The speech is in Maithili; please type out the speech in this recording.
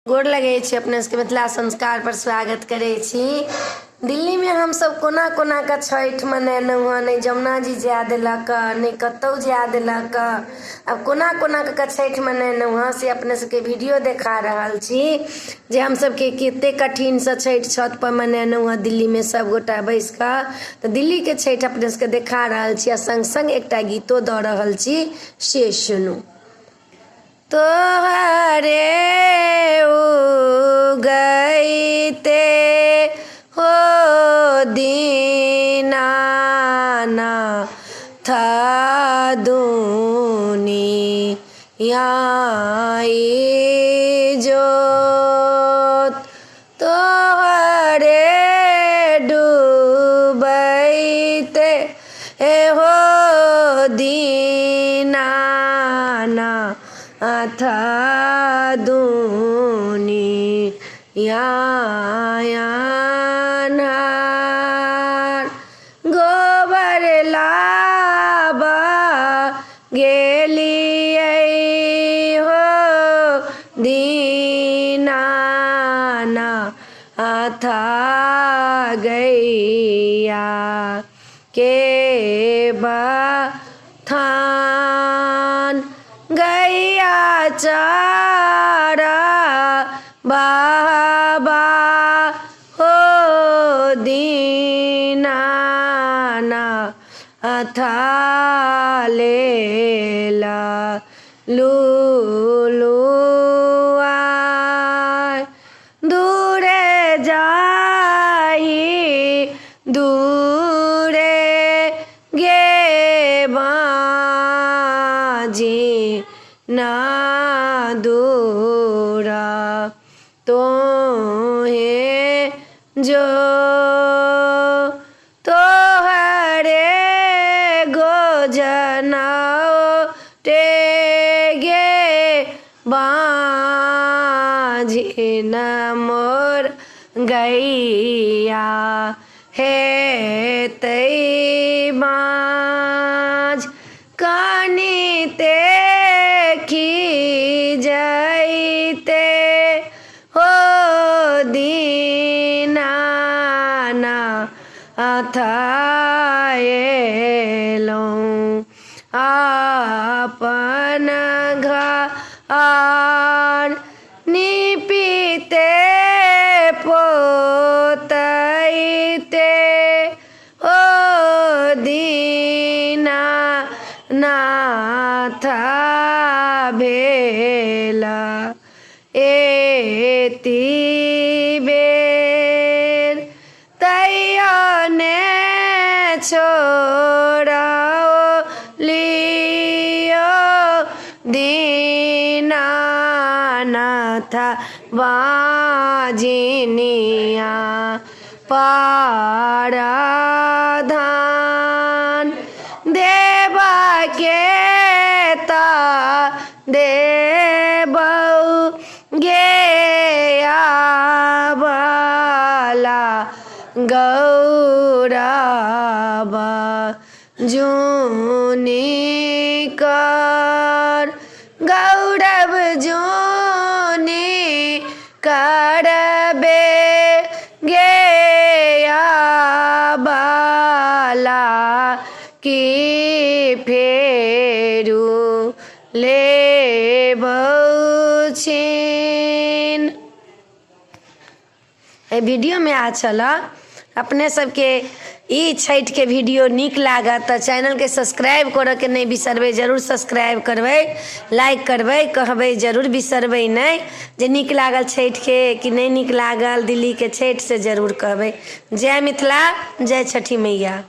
गोर लगे छी अपने सबके मिथिला संस्कार पर स्वागत करे छी। दिल्ली में हम सब कोना कोना का छठ मनेलहुँ हँ, नहीं जमुना जी जाय देलक, नहीं कतौ जाय देलक। अब कोना कोना का छठ मनेलहुँ हँ से अपने सबके वीडियो देखा रहल छी जे हम सबके कते कठिन से छठ छत पर मनेलहुँ हँ दिल्ली में सब गोटा बैस कऽ। तो दिल्ली के छठ अपने सबके देखा रहल छी आ संग संग एकटा गीतो दऽ रहल छी, से सुनू। तोहरे उगैते हो दीनानाथ दुनिया जोत, तोहरे डूबैते हो दीनानाथ दुनिया अन्हार। गोबर लाबा गेलियै हो दीनानाथ गैया के बथान। गैया चारा बाबा हो दीनानाथ लेला लुलुआ। दूरे जाही दूरे गे बाजी ना दूरा तोहे जो, तोहरे गोजनाओ टेगे बाजी न मोर गैया हे तई बाज। कानीते की जैते हो दीनानाथ एलौं आपन घर निपीते पोतैते हो दीनानाथ भेला एती बेर। तैयो ने छोड़ाओ लियो दीनानाथ बाजिनिया पाराधान। देवा के ता देबौ गेया बाला गौरबा जूनी कर। गौरव जूनी करबे गेया बाला की फेरू लेबौ छिन। वीडियो में आ चला अपने सबके ई छठ के वीडियो नीक लागत तो चैनल के सब्सक्राइब करऽ के नहीं बिसरबै, जरूर सब्सक्राइब करबै, लाइक करबै, कहबै जरूर बिसरबै नहीं जे नीक लागल छठ के कि नहीं नीक लागल दिल्ली के छठ से जरूर कहबै। जय मिथिला, जय छठी मैया।